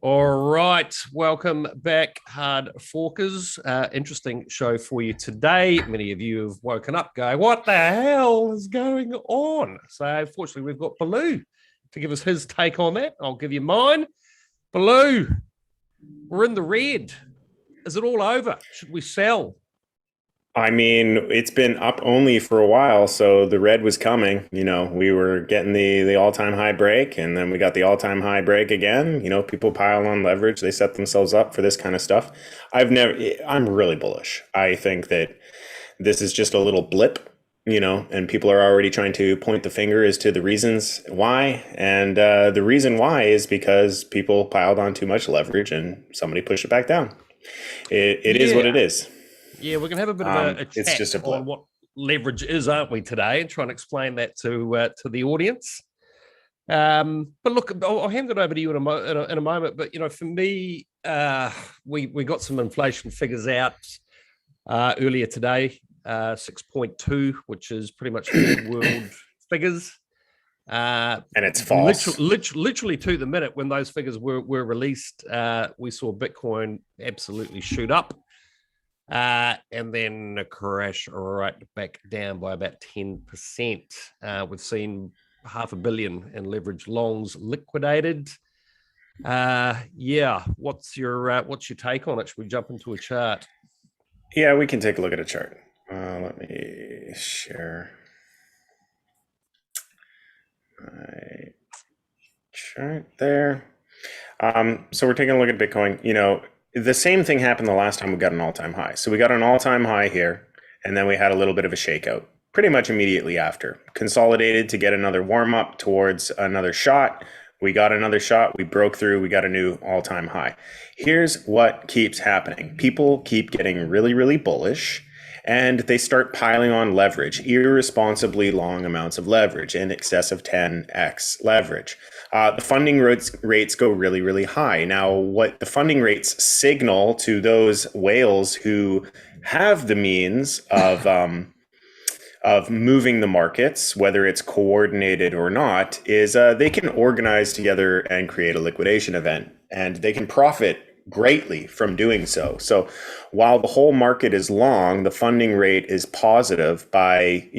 All right, welcome back, hard forkers. Interesting show for you today. Many of you have woken up going, what the hell is going on? So fortunately, we've got Baloo to give us his take on that. I'll give you mine. Baloo, we're in the red. Is it all over? Should we sell? I mean, it's been up only for a while, so the red was coming. We were getting the all-time high break, and then we got the all-time high break again. People pile on leverage, they set themselves up for this kind of stuff. I'm really bullish. I think that this is just a little blip, and people are already trying to point the finger as to the reasons why. And the reason why is because people piled on too much leverage and somebody pushed it back down. It is what it is. Yeah, we're going to have a bit of a it's chat just a blip. on what leverage is, aren't we, today, and try and explain that to the audience. But look, I'll hand it over to you in a moment. But for me, we got some inflation figures out earlier today, 6.2, which is pretty much world figures. And it's false. Literally to the minute when those figures were released, we saw Bitcoin absolutely shoot up. And then a crash right back down by about 10%. We've seen $500 million in leverage longs liquidated. What's your take on it? Should we jump into a chart? Yeah, we can take a look at a chart. Let me share my chart there. So we're taking a look at Bitcoin. The same thing happened the last time we got an all-time high. So we got an all-time high here, and then we had a little bit of a shakeout pretty much immediately after. Consolidated to get another warm-up towards another shot. We got another shot. We broke through. We got a new all-time high. Here's what keeps happening. People keep getting really, really bullish, and they start piling on leverage, irresponsibly long amounts of leverage, in excess of 10x leverage. The funding rates go really, really high. Now, what the funding rates signal to those whales who have the means of moving the markets, whether it's coordinated or not, is they can organize together and create a liquidation event, and they can profit greatly from doing so. So while the whole market is long, the funding rate is positive by,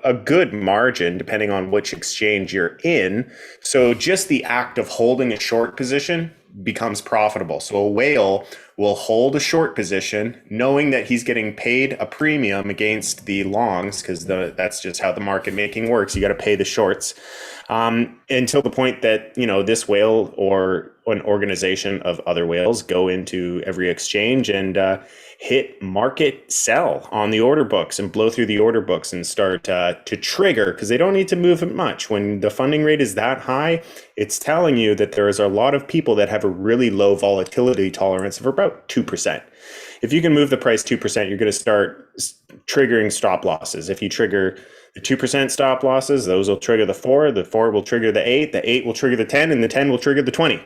a good margin, depending on which exchange you're in. So just the act of holding a short position becomes profitable. So a whale will hold a short position knowing that he's getting paid a premium against the longs, because that's just how the market making works. You got to pay the shorts until the point that, this whale or an organization of other whales go into every exchange and hit market sell on the order books and blow through the order books and start to trigger, because they don't need to move it much. When the funding rate is that high, it's telling you that there is a lot of people that have a really low volatility tolerance of about 2%. If you can move the price 2%, you're going to start triggering stop losses. If you trigger the 2% stop losses, those will trigger the 4 will trigger the 8 will trigger the 10, and the 10 will trigger the 20.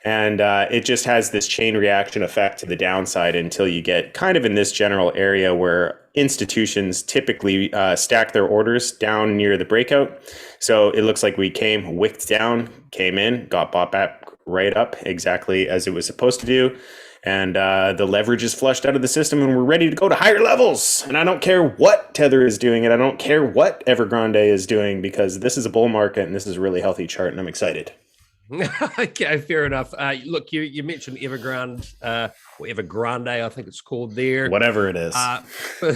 And it just has this chain reaction effect to the downside until you get kind of in this general area where institutions typically stack their orders down near the breakout. So it looks like we wicked down, came in, got bought back right up exactly as it was supposed to do. And the leverage is flushed out of the system, and we're ready to go to higher levels. And I don't care what Tether is doing, and I don't care what Evergrande is doing, because this is a bull market, and this is a really healthy chart, and I'm excited. Okay, fair enough. Look, you mentioned Evergrande, or Evergrande, I think it's called there. Whatever it is.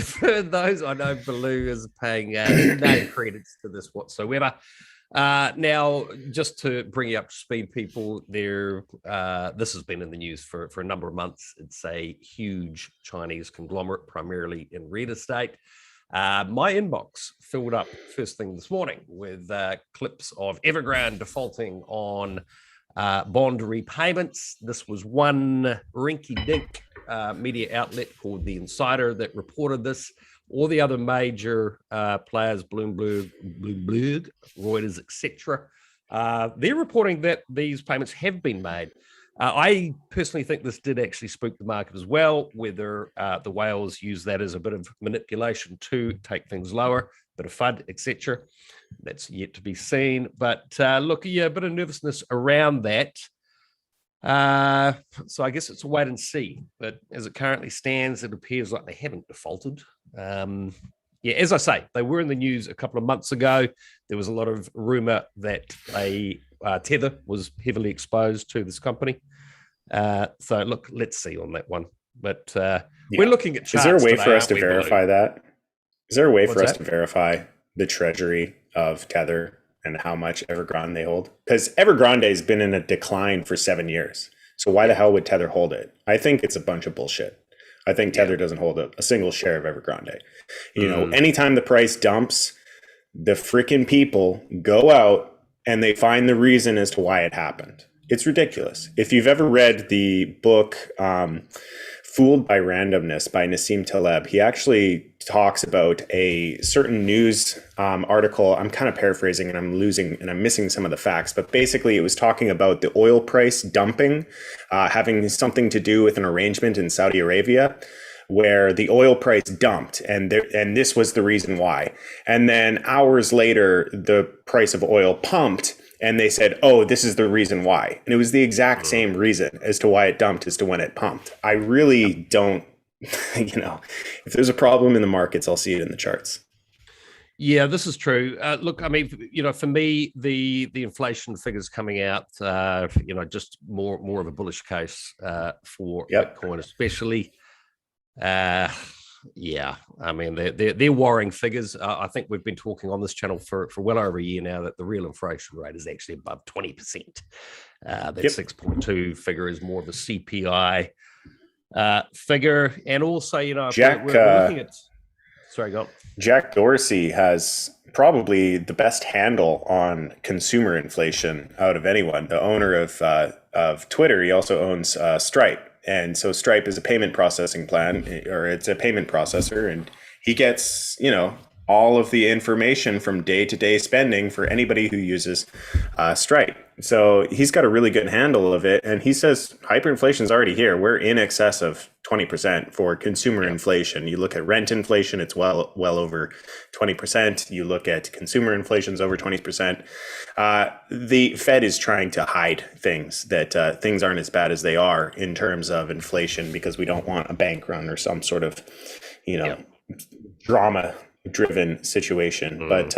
For those, I know Baloo is paying no credits to this whatsoever. Now, just to bring you up to speed, people, this has been in the news for a number of months. It's a huge Chinese conglomerate, primarily in real estate. My inbox filled up first thing this morning with clips of Evergrande defaulting on bond repayments. This was one rinky-dink media outlet called The Insider that reported this. All the other major players, Bloomberg, Reuters, etc., they're reporting that these payments have been made. I personally think this did actually spook the market as well, whether the whales use that as a bit of manipulation to take things lower, bit of FUD, etc. That's yet to be seen. But look, yeah, a bit of nervousness around that. So I guess it's a wait and see. But as it currently stands, it appears like they haven't defaulted. Yeah, as I say, they were in the news a couple of months ago. There was a lot of rumor that Tether was heavily exposed to this company. So look, let's see on that one. But we're looking at charts. Is there a way today, for us to Baloo? verify that? Is there a way What's for us that? to verify the treasury of Tether and how much Evergrande they hold? Because Evergrande has been in a decline for 7 years. So why the hell would Tether hold it? I think it's a bunch of bullshit. I think Tether doesn't hold a single share of Evergrande. You know, anytime the price dumps, the freaking people go out and they find the reason as to why it happened. It's ridiculous. If you've ever read the book Fooled by Randomness by Nassim Taleb, he actually talks about a certain news article. I'm kind of paraphrasing and I'm missing some of the facts, but basically it was talking about the oil price dumping, having something to do with an arrangement in Saudi Arabia where the oil price dumped, and this was the reason why. And then hours later, the price of oil pumped, and they said, oh, this is the reason why. And it was the exact same reason as to why it dumped as to when it pumped. I really don't, if there's a problem in the markets, I'll see it in the charts. Yeah, this is true. Look, I mean, for me, the inflation figures coming out, just more of a bullish case for Bitcoin, especially. Yeah, I mean, they're worrying figures. I think we've been talking on this channel for well over a year now that the real inflation rate is actually above 20%. That 6.2 figure is more of a CPI figure. And also, Jack, we're looking at... Sorry, go on. Jack Dorsey has probably the best handle on consumer inflation out of anyone. The owner of Twitter, he also owns Stripe. And so Stripe is a payment processing plan, or it's a payment processor, and he gets, all of the information from day-to-day spending for anybody who uses Stripe. So he's got a really good handle of it. And he says hyperinflation is already here. We're in excess of 20% for consumer inflation. You look at rent inflation, it's well over 20%. You look at consumer inflation's over 20%. The Fed is trying to hide things, that things aren't as bad as they are in terms of inflation, because we don't want a bank run or some sort of, drama driven situation. But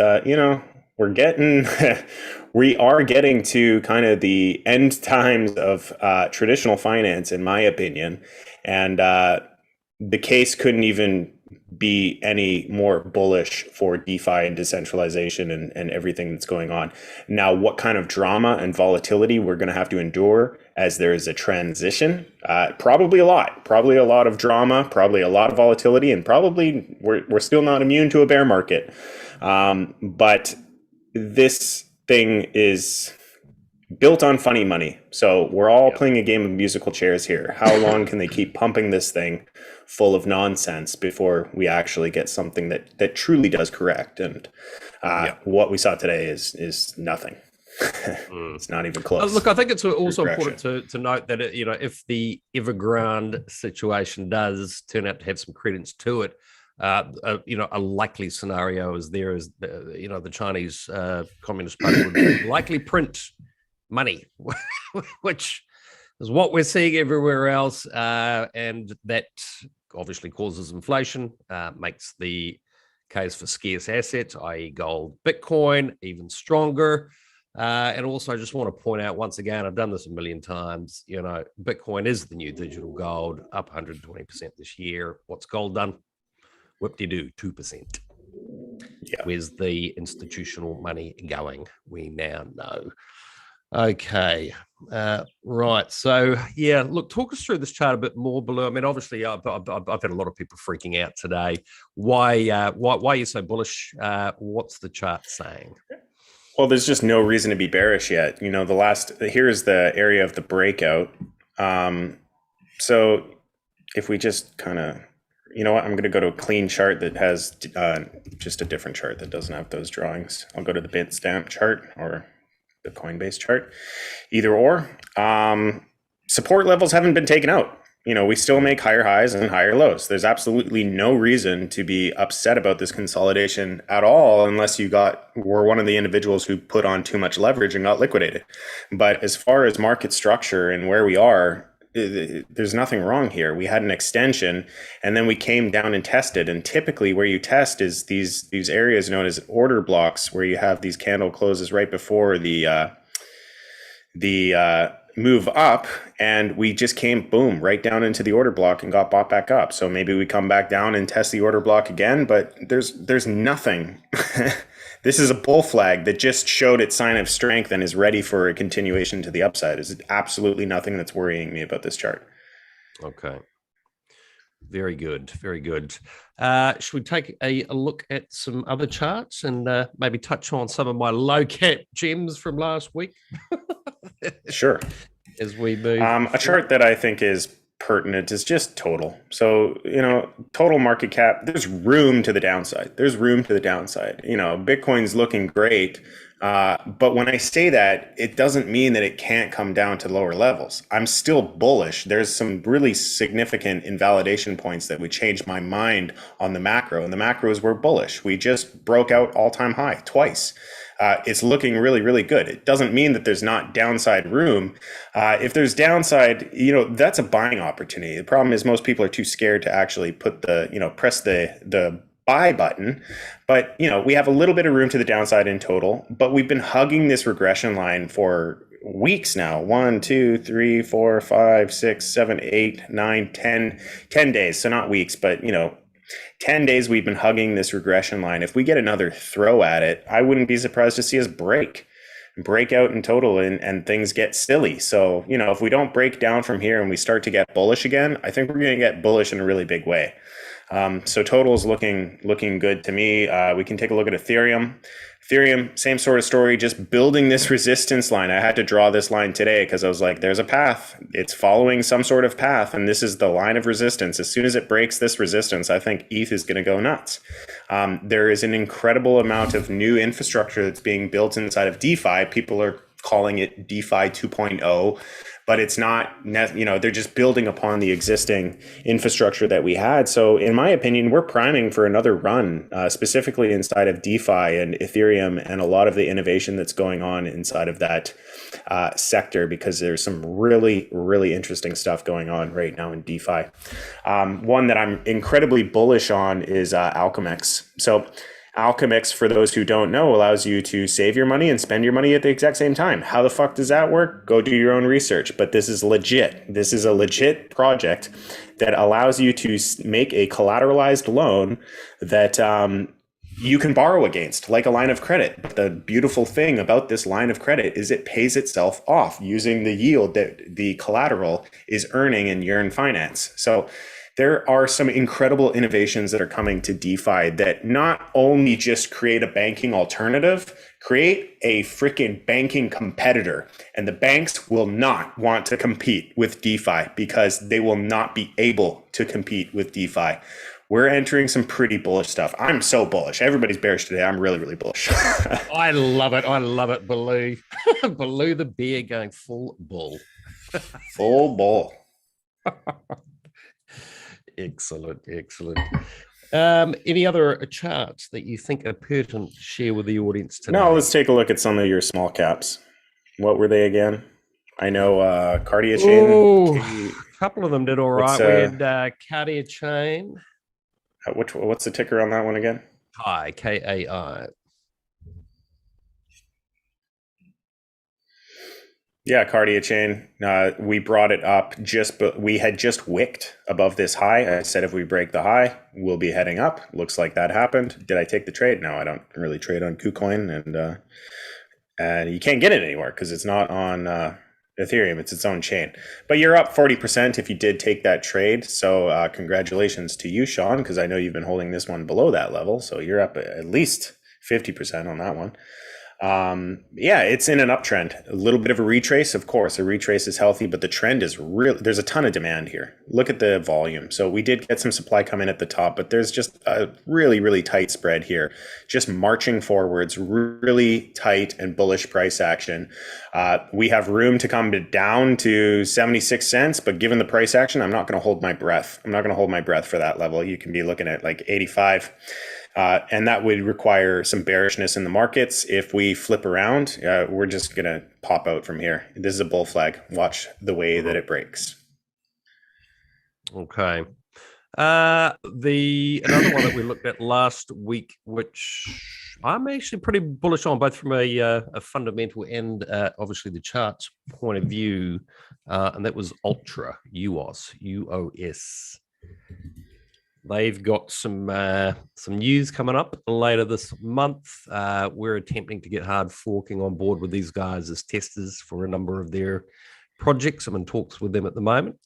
we are getting to kind of the end times of traditional finance, in my opinion. And the case couldn't even be any more bullish for DeFi and decentralization and everything that's going on. Now, what kind of drama and volatility we're going to have to endure as there is a transition? Probably a lot of drama, probably a lot of volatility, and probably we're still not immune to a bear market. But this thing is built on funny money. So we're all playing a game of musical chairs here. How long can they keep pumping this thing full of nonsense before we actually get something that truly does correct? And what we saw today is nothing. It's not even close. Look, I think it's also important to note that, if the Evergrande situation does turn out to have some credence to it, a likely scenario is the Chinese Communist Party would likely print money, which is what we're seeing everywhere else, and that obviously causes inflation, makes the case for scarce assets, i.e. gold, Bitcoin, even stronger. And also I just want to point out once again, I've done this a million times, Bitcoin is the new digital gold, up 120% this year. What's gold done? Whoop-de-doo, 2%. Where's the institutional money going? We now know. Okay, right. So look, talk us through this chart a bit more, Baloo. I mean, obviously, I've had a lot of people freaking out today. Why are you so bullish? What's the chart saying? Well, there's just no reason to be bearish yet. Here's the area of the breakout. So if we just kind of, I'm going to go to a clean chart that has just a different chart that doesn't have those drawings. I'll go to the Bitstamp chart or the Coinbase chart, either or. Support levels haven't been taken out. We still make higher highs and higher lows. There's absolutely no reason to be upset about this consolidation at all, unless were one of the individuals who put on too much leverage and got liquidated. But as far as market structure and where we are, there's nothing wrong here. We had an extension, and then we came down and tested. And typically, where you test is these areas known as order blocks, where you have these candle closes right before the move up, and we just came boom right down into the order block and got bought back up. So maybe we come back down and test the order block again, but there's nothing. This is a bull flag that just showed its sign of strength and is ready for a continuation to the upside. There's absolutely nothing that's worrying me about this chart. Okay. Very good. Very good. Should we take a look at some other charts and maybe touch on some of my low cap gems from last week? Sure. As we move. A chart that I think is pertinent is just total. So, total market cap, there's room to the downside. Bitcoin's looking great. But when I say that, it doesn't mean that it can't come down to lower levels. I'm still bullish. There's some really significant invalidation points that would change my mind on the macro. And the macros were bullish. We just broke out all-time high twice. It's looking really, really good. It doesn't mean that there's not downside room. If there's downside, that's a buying opportunity. The problem is most people are too scared to actually put press the buy button. But, we have a little bit of room to the downside in total, but we've been hugging this regression line for weeks now. 1, 2, 3, 4, 5, 6, 7, 8, 9, 10 days. So not weeks, but 10 days we've been hugging this regression line. If we get another throw at it, I wouldn't be surprised to see us break out in total and things get silly. So, if we don't break down from here and we start to get bullish again, I think we're going to get bullish in a really big way. So total is looking good to me. We can take a look at Ethereum. Ethereum, same sort of story, just building this resistance line. I had to draw this line today because I was like, there's a path. It's following some sort of path, and this is the line of resistance. As soon as it breaks this resistance, I think ETH is going to go nuts. There is an incredible amount of new infrastructure that's being built inside of DeFi. People are calling it DeFi 2.0. But it's not, they're just building upon the existing infrastructure that we had. So in my opinion, we're priming for another run, specifically inside of DeFi and Ethereum and a lot of the innovation that's going on inside of that sector, because there's some really, really interesting stuff going on right now in DeFi. One that I'm incredibly bullish on is Alchemex. So Alchemex, for those who don't know, allows you to save your money and spend your money at the exact same time. How the fuck does that work? Go do your own research. But this is legit. This is a legit project that allows you to make a collateralized loan that you can borrow against, like a line of credit. But the beautiful thing about this line of credit is it pays itself off using the yield that the collateral is earning in Yearn Finance. So there are some incredible innovations that are coming to DeFi that not only just create a banking alternative, create a freaking banking competitor. And the banks will not want to compete with DeFi because they will not be able to compete with DeFi. We're entering some pretty bullish stuff. I'm so bullish. Everybody's bearish today. I'm really, really bullish. I love it. I love it, Baloo. Baloo the bear going full bull. Full bull. Excellent. Any other charts that you think are pertinent to share with the audience today? No, let's take a look at some of your small caps. What were they again? I know Cardia Chain. A couple of them did all right. We had Cardia Chain. What's the ticker on that one again? KAI, KAI. Yeah, Cardia Chain. We brought it up but we had just wicked above this high. I said if we break the high, we'll be heading up. Looks like that happened. Did I take the trade? No, I don't really trade on KuCoin, and you can't get it anywhere because it's not on Ethereum. It's its own chain. But you're up 40% if you did take that trade. So congratulations to you, Sean, because I know you've been holding this one below that level. So you're up at least 50% on that one. Yeah, it's in an uptrend. A little bit of a retrace, of course. A retrace is healthy, but the trend is really, there's a ton of demand here. Look at the volume. So we did get some supply come in at the top, but there's just a really, really tight spread here. Just marching forwards, really tight and bullish price action. We have room to come down to 76 cents, but given the price action, I'm not going to hold my breath. I'm not going to hold my breath for that level. You can be looking at like 85. And that would require some bearishness in the markets. If we flip around, we're just going to pop out from here. This is a bull flag. Watch the way that it breaks. Okay. Another one that we looked at last week, which I'm actually pretty bullish on, both from a fundamental and obviously the charts point of view, and that was Ultra UOS. They've got some news coming up later this month. We're attempting to get hard forking on board with these guys as testers for a number of their projects. I'm in talks with them at the moment.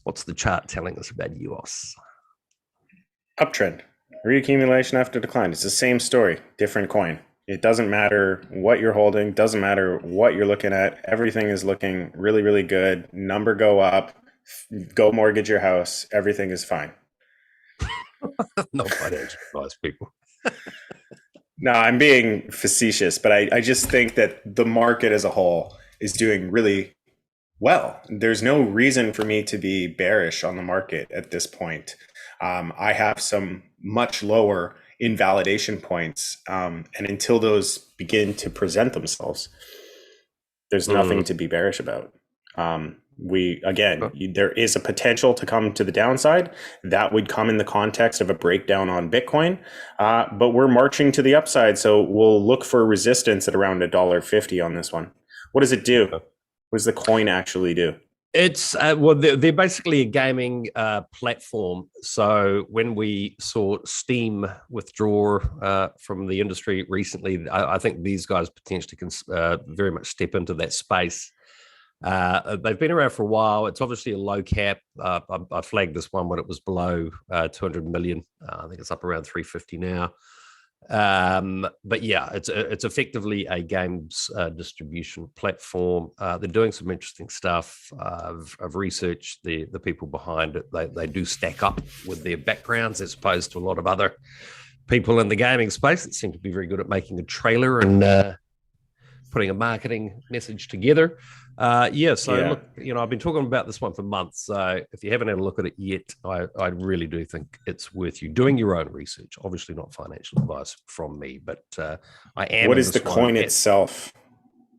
What's the chart telling us about UOS? Uptrend, reaccumulation after decline. It's the same story, different coin. It doesn't matter what you're holding, doesn't matter what you're looking at. Everything is looking really, really good. Number go up, go mortgage your house. Everything is fine. Not financial advice, people. No, I'm being facetious, but I just think that the market as a whole is doing really well. There's no reason for me to be bearish on the market at this point. I have some much lower invalidation points, and until those begin to present themselves, there's nothing to be bearish about. There is a potential to come to the downside. That would come in the context of a breakdown on Bitcoin, but we're marching to the upside. So we'll look for resistance at around $1.50 on this one. What does it do? What does the coin actually do? It's they're basically a gaming platform. So when we saw Steam withdraw from the industry recently, I think these guys potentially can very much step into that space. They've been around for a while. It's obviously a low cap. I flagged this one when it was below 200 million. I think it's up around 350 now. But yeah, it's effectively a games distribution platform. They're doing some interesting stuff. I've researched the people behind it. They do stack up with their backgrounds as opposed to a lot of other people in the gaming space that seem to be very good at making a trailer and putting a marketing message together. Look, I've been talking about this one for months. So if you haven't had a look at it yet, I really do think it's worth you doing your own research. Obviously not financial advice from me, but I am. What is the coin itself?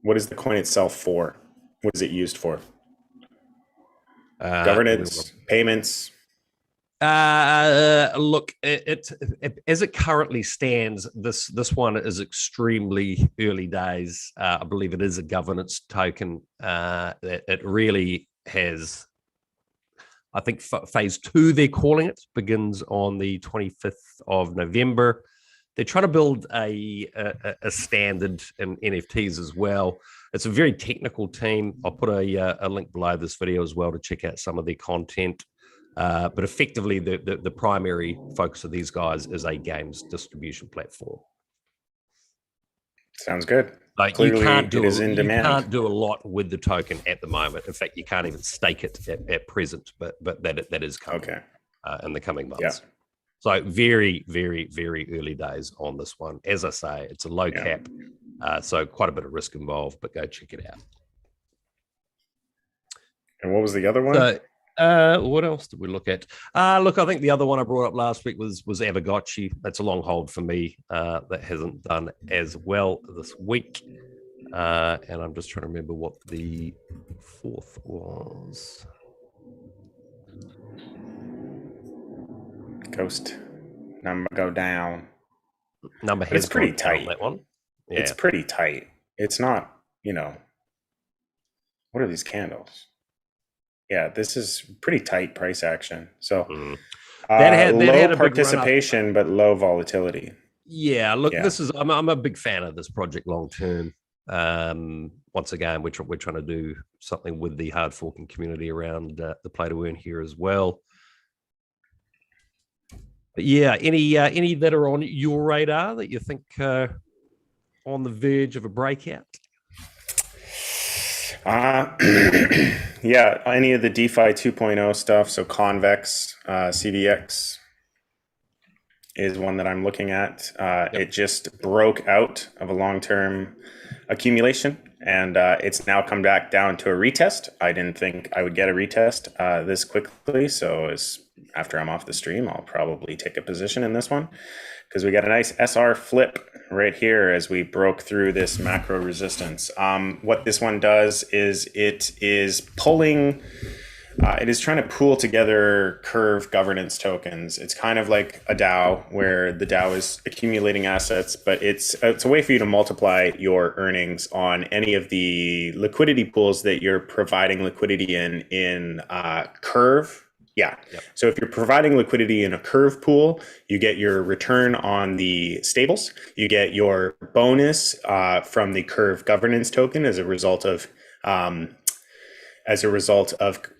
What is the coin itself for? What is it used for? Governance, payments. Look, it as it currently stands, this one is extremely early days. I believe it is a governance token. It really has, I think, phase 2, they're calling it, begins on the 25th of November. They're trying to build a standard in NFTs as well. It's a very technical team. I'll put a link below this video as well to check out some of their content. But effectively, the primary focus of these guys is a games distribution platform. Sounds good. Like you can't do a lot with the token at the moment. In fact, you can't even stake it at present. But that is coming in the coming months. Yeah. So very, very, very early days on this one. As I say, it's a low cap, so quite a bit of risk involved. But go check it out. And what was the other one? What else did we look at? Look, I think the other one I brought up last week was Aavegotchi. That's a long hold for me. That hasn't done as well this week. And I'm just trying to remember what the fourth was. Ghost number go down. Number has it's pretty tight. That one. Yeah. It's pretty tight. It's not, what are these candles? Yeah, this is pretty tight price action. So low participation, but low volatility. Yeah, look, I'm a big fan of this project long term. Once again, we're trying to do something with the hard forking community around the play to earn here as well. But yeah, any that are on your radar that you think on the verge of a breakout? Yeah, any of the DeFi 2.0 stuff. So Convex, CVX is one that I'm looking at. It just broke out of a long-term accumulation, and it's now come back down to a retest. I didn't think I would get a retest this quickly, so after I'm off the stream, I'll probably take a position in this one, because we got a nice SR flip right here as we broke through this macro resistance. What this one does is it is pulling, it is trying to pool together Curve governance tokens. It's kind of like a DAO, where the DAO is accumulating assets, but it's a way for you to multiply your earnings on any of the liquidity pools that you're providing liquidity in Curve. Yeah. Yep. So if you're providing liquidity in a Curve pool, you get your return on the stables. You get your bonus from the Curve governance token as a result of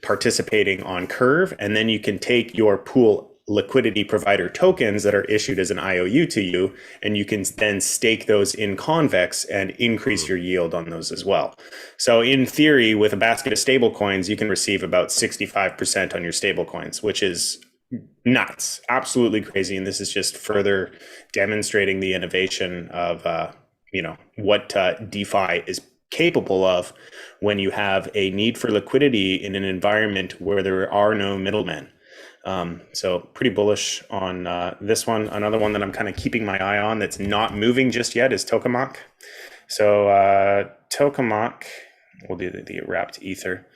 participating on Curve, and then you can take your pool liquidity provider tokens that are issued as an IOU to you, and you can then stake those in Convex and increase your yield on those as well. So in theory, with a basket of stable coins, you can receive about 65% on your stable coins, which is nuts, absolutely crazy. And this is just further demonstrating the innovation of what DeFi is capable of when you have a need for liquidity in an environment where there are no middlemen. So pretty bullish on this one. Another one that I'm kind of keeping my eye on that's not moving just yet is Tokamak. So Tokamak, we'll do the wrapped ether.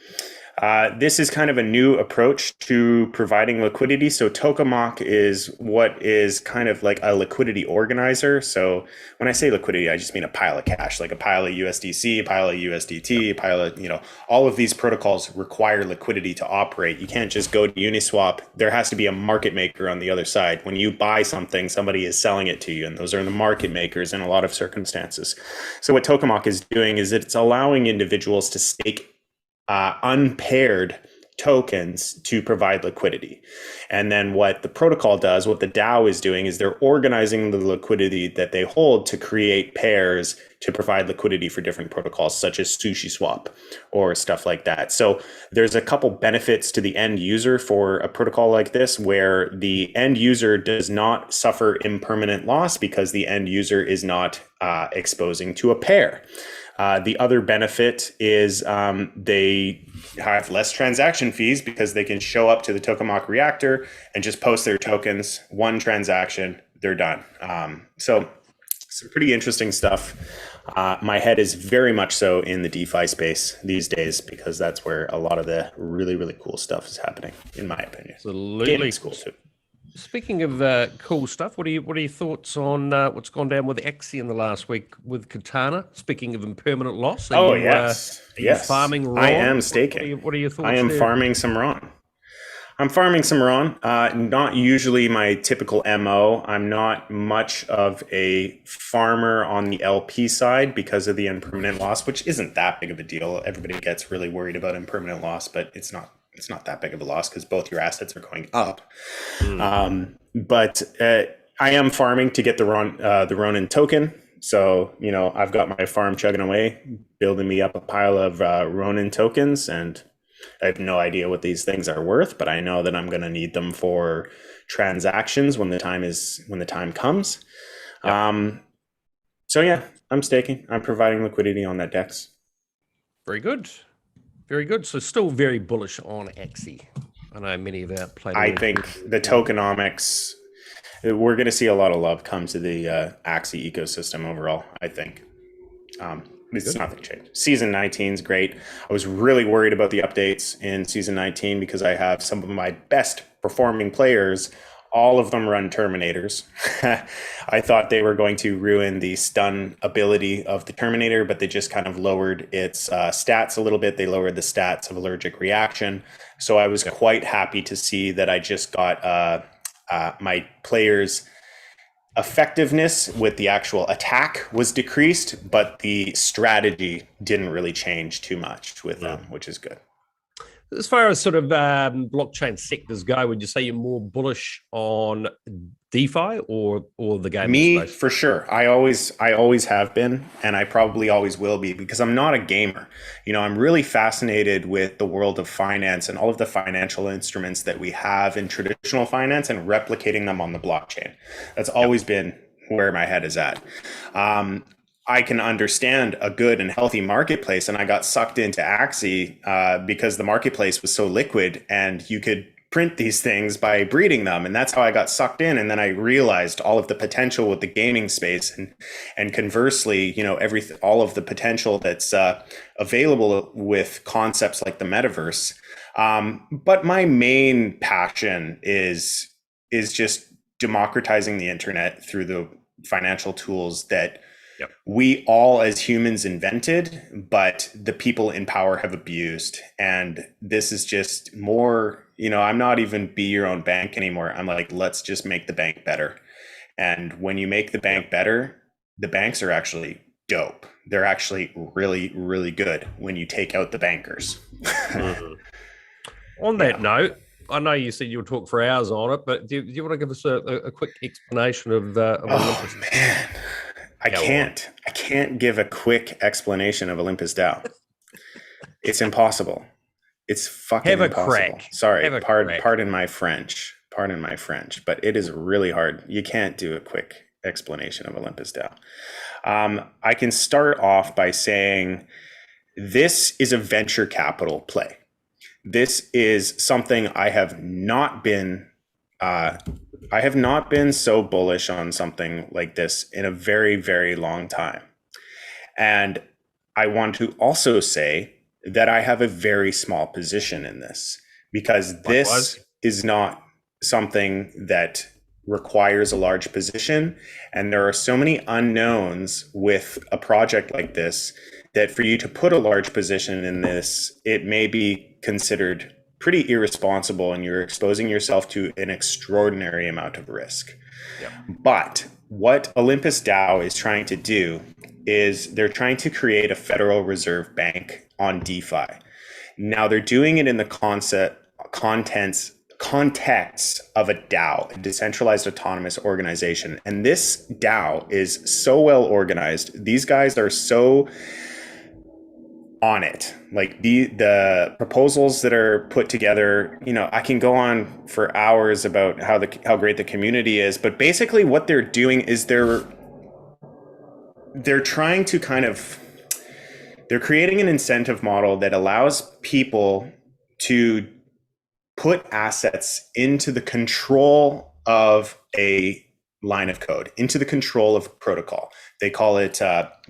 This is kind of a new approach to providing liquidity. So Tokamak is what is kind of like a liquidity organizer. So when I say liquidity, I just mean a pile of cash, like a pile of USDC, a pile of USDT, a pile of, all of these protocols require liquidity to operate. You can't just go to Uniswap. There has to be a market maker on the other side. When you buy something, somebody is selling it to you, and those are the market makers in a lot of circumstances. So what Tokamak is doing is it's allowing individuals to stake unpaired tokens to provide liquidity. And then what the protocol does, what the DAO is doing, is they're organizing the liquidity that they hold to create pairs to provide liquidity for different protocols, such as SushiSwap or stuff like that. So there's a couple benefits to the end user for a protocol like this, where the end user does not suffer impermanent loss because the end user is not exposing to a pair. The other benefit is they have less transaction fees because they can show up to the Tokamak reactor and just post their tokens, one transaction, they're done. So some pretty interesting stuff. My head is very much so in the DeFi space these days, because that's where a lot of the really, really cool stuff is happening, in my opinion. Absolutely. Gaming's cool too. Speaking of cool stuff, what are your thoughts on what's gone down with Axie in the last week with Katana? Speaking of impermanent loss, are you farming Ron? I am staking. What are your thoughts? I am farming some Ron. I'm farming some Ron. Not usually my typical MO. I'm not much of a farmer on the LP side because of the impermanent loss, which isn't that big of a deal. Everybody gets really worried about impermanent loss, but it's not that big of a loss because both your assets are going up. But I am farming to get the Ronin token. So, I've got my farm chugging away, building me up a pile of Ronin tokens, and I have no idea what these things are worth, but I know that I'm going to need them for transactions when the time comes. Yep. So yeah, I'm staking. I'm providing liquidity on that DEX. Very good. Very good. So still very bullish on Axie. I know many of our players. I think the tokenomics, we're going to see a lot of love come to the Axie ecosystem overall, I think. It's nothing changed. Season 19 is great. I was really worried about the updates in Season 19 because I have some of my best performing players. All of them run Terminators. I thought they were going to ruin the stun ability of the Terminator, but they just kind of lowered its stats a little bit. They lowered the stats of allergic reaction. So I was quite happy to see that I just got my players' effectiveness with the actual attack was decreased, but the strategy didn't really change too much with them, which is good. As far as sort of blockchain sectors go, would you say you're more bullish on DeFi or the gaming Me, space? for sure. I always have been, and I probably always will be, because I'm not a gamer. I'm really fascinated with the world of finance and all of the financial instruments that we have in traditional finance and replicating them on the blockchain. That's always been where my head is at. I can understand a good and healthy marketplace, and I got sucked into Axie because the marketplace was so liquid and you could print these things by breeding them, and that's how I got sucked in. And then I realized all of the potential with the gaming space, and conversely, all of the potential that's available with concepts like the metaverse. But my main passion is just democratizing the internet through the financial tools that we all as humans invented, but the people in power have abused. And this is just more, I'm not even be your own bank anymore. I'm like, let's just make the bank better. And when you make the bank better, the banks are actually dope. They're actually really, really good when you take out the bankers. On that note, I know you said you'll talk for hours on it, but do you want to give us a quick explanation of Olympus? Man. I can't give a quick explanation of Olympus DAO. It's impossible. It's fucking impossible. Crack. Sorry, pardon my French. Pardon my French, but it is really hard. You can't do a quick explanation of Olympus DAO. I can start off by saying this is a venture capital play. This is something I have not been so bullish on something like this in a very, very long time. And I want to also say that I have a very small position in this, because this is not something that requires a large position. And there are so many unknowns with a project like this that for you to put a large position in this, it may be considered pretty irresponsible, and you're exposing yourself to an extraordinary amount of risk. But what Olympus DAO is trying to do is they're trying to create a Federal Reserve Bank on DeFi. Now they're doing it in the context of a DAO, a decentralized autonomous organization. And this DAO is so well organized. These guys are so on it. Like the proposals that are put together, I can go on for hours about how great the community is, but basically what they're doing is they're trying to they're creating an incentive model that allows people to put assets into the control of a line of code, into the control of protocol. They call it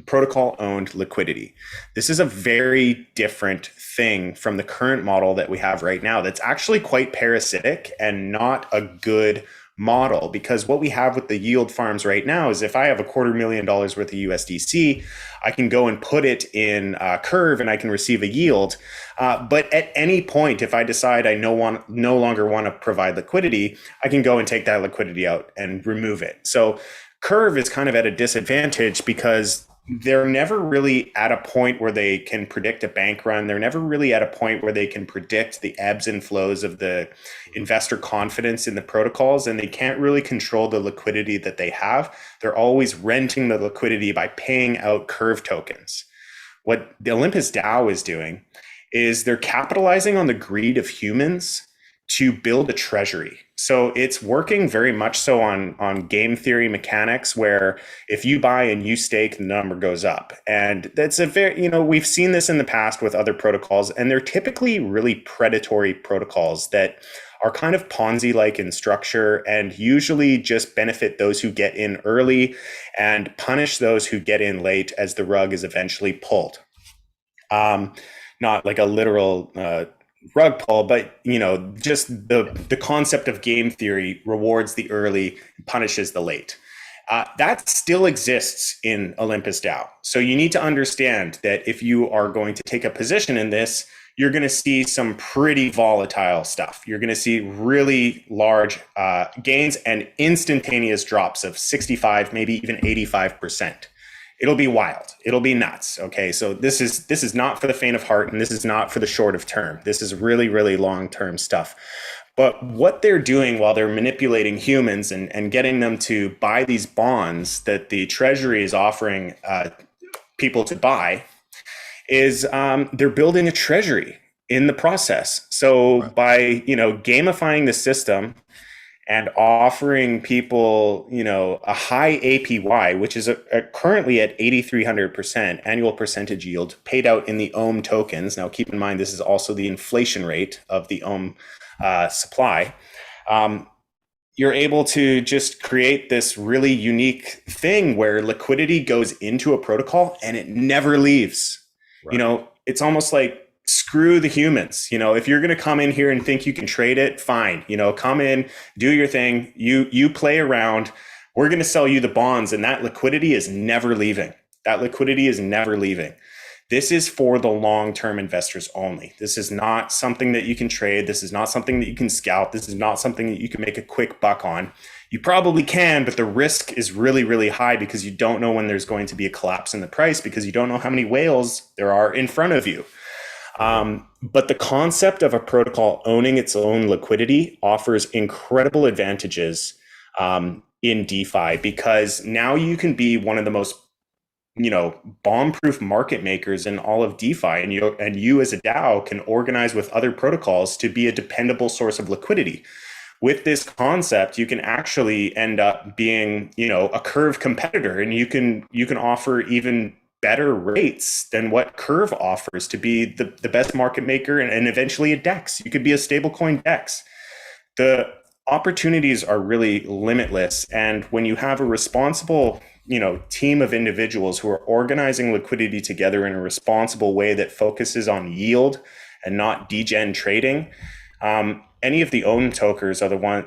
protocol-owned liquidity. This is a very different thing from the current model that we have right now that's actually quite parasitic and not a good model, because what we have with the yield farms right now is if I have $250,000 worth of USDC, I can go and put it in Curve and I can receive a yield. But at any point, if I decide I no longer want to provide liquidity, I can go and take that liquidity out and remove it. So Curve is kind of at a disadvantage because they're never really at a point where they can predict a bank run. They're never really at a point where they can predict the ebbs and flows of the investor confidence in the protocols, and they can't really control the liquidity that they have. They're always renting the liquidity by paying out Curve tokens. What the Olympus DAO is doing is they're capitalizing on the greed of humans to build a treasury. So it's working very much so on game theory mechanics, where if you buy and you stake, the number goes up. And that's a very, we've seen this in the past with other protocols, and they're typically really predatory protocols that are kind of Ponzi-like in structure and usually just benefit those who get in early and punish those who get in late as the rug is eventually pulled. Not like a literal rug pull, but just the concept of game theory rewards the early, punishes the late. That still exists in Olympus DAO. So you need to understand that if you are going to take a position in this, you're going to see some pretty volatile stuff. You're going to see really large gains and instantaneous drops of 65, maybe even 85%. It'll be wild. It'll be nuts. Okay. So this is not for the faint of heart, and this is not for the short of term. This is really, really long-term stuff. But what they're doing while they're manipulating humans and getting them to buy these bonds that the Treasury is offering people to buy is they're building a treasury in the process. So by, gamifying the system and offering people, a high APY, which is currently at 8,300% annual percentage yield paid out in the OHM tokens. Now, keep in mind, this is also the inflation rate of the OHM supply. You're able to just create this really unique thing where liquidity goes into a protocol and it never leaves. Right. It's almost like, screw the humans. If you're going to come in here and think you can trade it, fine. Come in, do your thing. You play around. We're going to sell you the bonds, and that liquidity is never leaving. This is for the long-term investors only. This is not something that you can trade. This is not something that you can scalp. This is not something that you can make a quick buck on. You probably can, but the risk is really, really high because you don't know when there's going to be a collapse in the price, because you don't know how many whales there are in front of you. But the concept of a protocol owning its own liquidity offers incredible advantages in DeFi, because now you can be one of the most bomb-proof market makers in all of DeFi, and you as a DAO can organize with other protocols to be a dependable source of liquidity. With this concept, you can actually end up being, a Curve competitor, and you can offer even better rates than what Curve offers to be the best market maker and eventually a DEX. You could be a stablecoin DEX. The opportunities are really limitless, and when you have a responsible team of individuals who are organizing liquidity together in a responsible way that focuses on yield and not degen trading, any of the OHM tokers are the one.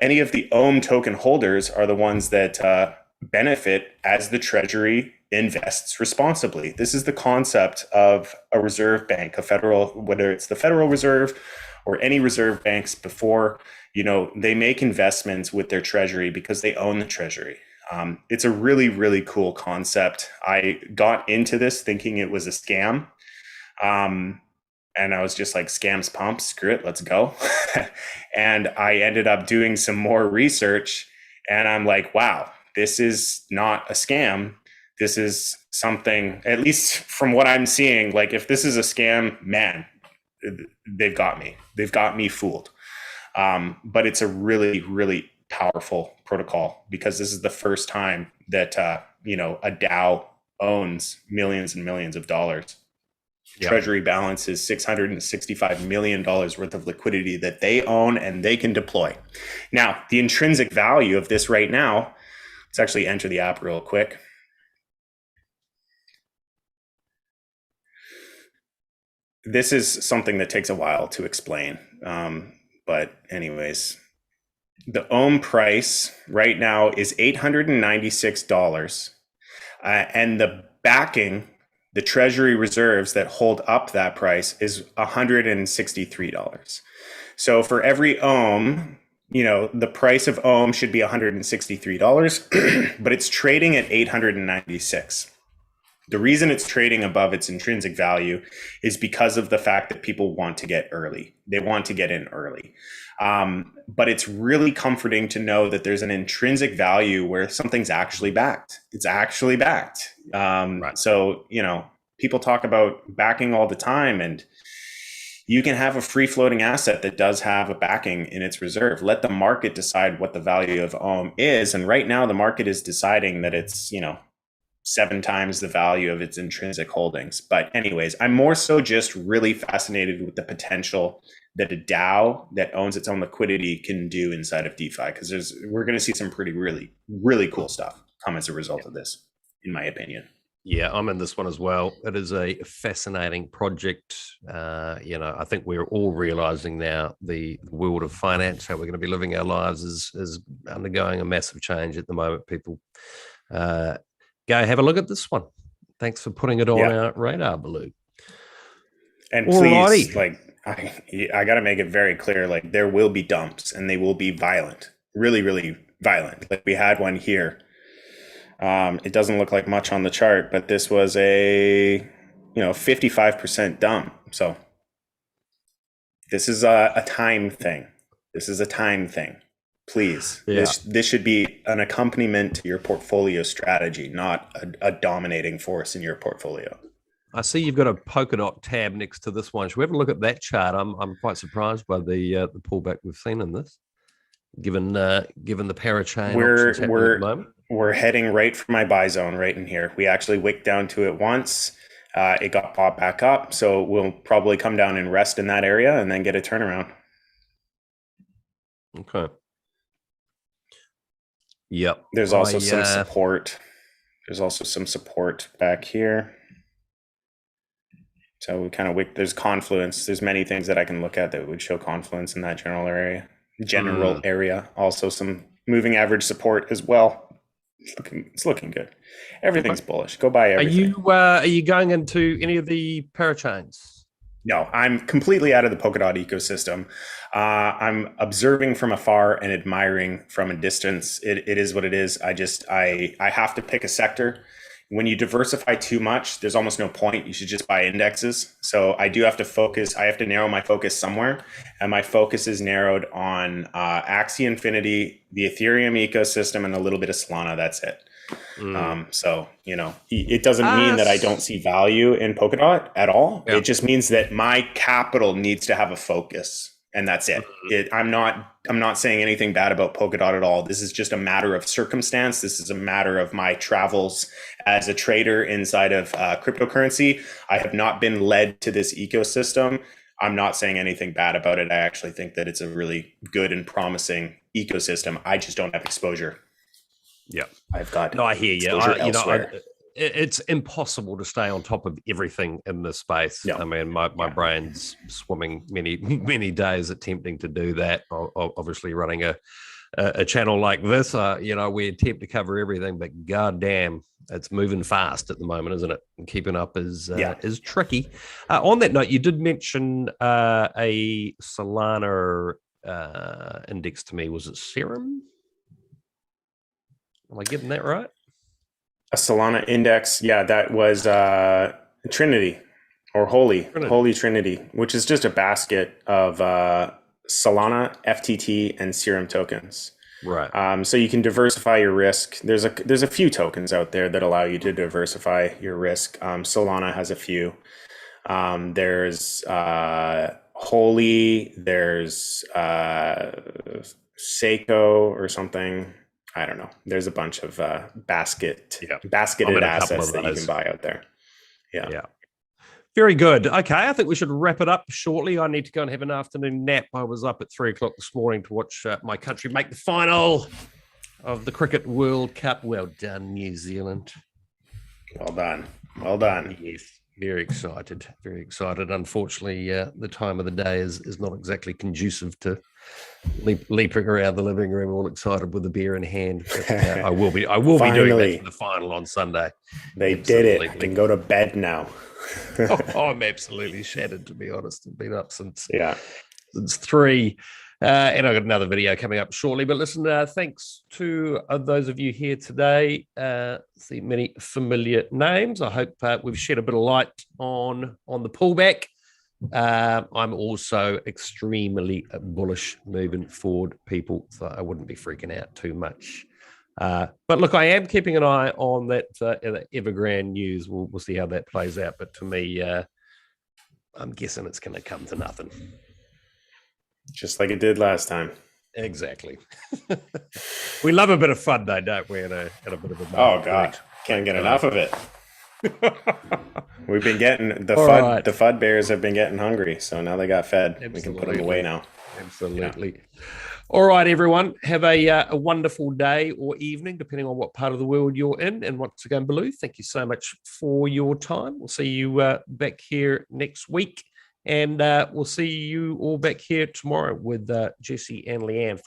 Any of the OHM token holders are the ones that benefit as the Treasury invests responsibly. This is the concept of a reserve bank, whether it's the Federal Reserve or any reserve banks before, they make investments with their Treasury because they own the Treasury. It's a really, really cool concept. I got into this thinking it was a scam. And I was just like, scams pump, screw it, let's go. And I ended up doing some more research, and I'm like, wow, this is not a scam. This is something, at least from what I'm seeing, like, if this is a scam, man, they've got me. They've got me fooled. But it's a really, really powerful protocol, because this is the first time that a DAO owns millions and millions of dollars. Yep. Treasury balance is $665 million worth of liquidity that they own and they can deploy. Now, the intrinsic value of this right now, let's actually enter the app real quick. This is something that takes a while to explain. But anyways, the OHM price right now is $896. And the backing, the Treasury reserves that hold up that price, is $163. So for every OHM, the price of OHM should be $163, but it's trading at $896. The reason it's trading above its intrinsic value is because of the fact that people want to get early. They want to get in early. But it's really comforting to know that there's an intrinsic value where something's actually backed. It's actually backed. Right. So, people talk about backing all the time, and you can have a free floating asset that does have a backing in its reserve. Let the market decide what the value of OHM is. And right now the market is deciding that it's, 7 times the value of its intrinsic holdings. But anyways, I'm more so just really fascinated with the potential that a DAO that owns its own liquidity can do inside of DeFi, because we're going to see some pretty really, really cool stuff come as a result of this, in my opinion. Yeah, I'm in this one as well. It is a fascinating project. I think we're all realizing now the world of finance, how we're going to be living our lives, is undergoing a massive change at the moment. People go have a look at this one. Thanks for putting it on our radar, Baloo. And please, I got to make it very clear, there will be dumps, and they will be violent, really, really violent. Like we had one here. It doesn't look like much on the chart, but this was a 55% dump. So this is a time thing. This is a time thing. Please, this should be an accompaniment to your portfolio strategy, not a dominating force in your portfolio. I see you've got a polka dot tab next to this one. Should we have a look at that chart? I'm quite surprised by the pullback we've seen in this, given the parachain options happening at the moment. We're heading right for my buy zone right in here. We actually wicked down to it once. It got popped back up, so we'll probably come down and rest in that area and then get a turnaround. Okay. Yep. There's also some support. There's also some support back here. So we kind of there's confluence. There's many things that I can look at that would show confluence in that general area. Also some moving average support as well. It's looking good. Everything's bullish. Go buy everything. Are you going into any of the parachains? No, I'm completely out of the Polkadot ecosystem. I'm observing from afar and admiring from a distance. It is what it is. I have to pick a sector. When you diversify too much, there's almost no point. You should just buy indexes. So I do have to focus. I have to narrow my focus somewhere. And my focus is narrowed on Axie Infinity, the Ethereum ecosystem, and a little bit of Solana. That's it. So, it doesn't mean that I don't see value in Polkadot at all. Yeah. It just means that my capital needs to have a focus. And that's it. I'm not saying anything bad about Polkadot at all. This is just a matter of circumstance. This is a matter of my travels as a trader inside of cryptocurrency. I have not been led to this ecosystem. I'm not saying anything bad about it. I actually think that it's a really good and promising ecosystem. I just don't have exposure. Yeah, I've got I hear you. It's impossible to stay on top of everything in this space. Yeah. I mean, my brain's swimming many days attempting to do that. Obviously, running a channel like this, we attempt to cover everything, but goddamn, it's moving fast at the moment, isn't it? And keeping up is tricky. On that note, you did mention a Solana index to me. Was it Serum? Am I getting that right? A Solana index, yeah, that was Trinity or Holy Trinity, which is just a basket of Solana, FTT, and Serum tokens. Right. So you can diversify your risk. There's a few tokens out there that allow you to diversify your risk. Solana has a few. There's Holy. There's Seiko or something. I don't know. There's a bunch of basketed assets that you can buy out there. Yeah. Very good. Okay, I think we should wrap it up shortly. I need to go and have an afternoon nap. I was up at 3:00 this morning to watch my country make the final of the Cricket World Cup. Well done, New Zealand. Well done. Well done. Yes. Very excited. Very excited. Unfortunately, the time of the day is not exactly conducive to leaping around the living room, all excited with a beer in hand. But, I will be doing that for the final on Sunday. They did it. I can go to bed now. I'm absolutely shattered, to be honest. I've been up since 3. And I've got another video coming up shortly. But listen, thanks to those of you here today. See many familiar names. I hope we've shed a bit of light on the pullback. I'm also extremely bullish moving forward, people, so I wouldn't be freaking out too much. But look, I am keeping an eye on that Evergrande news. We'll see how that plays out. But to me, I'm guessing it's going to come to nothing. Just like it did last time. Exactly. We love a bit of fun, though, don't we? And a bit of a God, can't get enough of it. We've been getting the FUD. The FUD bears have been getting hungry, so now they got fed. Absolutely. We can put them away now. Absolutely. Yeah. All right, everyone. Have a wonderful day or evening, depending on what part of the world you're in. And once again, Baloo, thank you so much for your time. We'll see you back here next week. And we'll see you all back here tomorrow with Jesse and Leanne for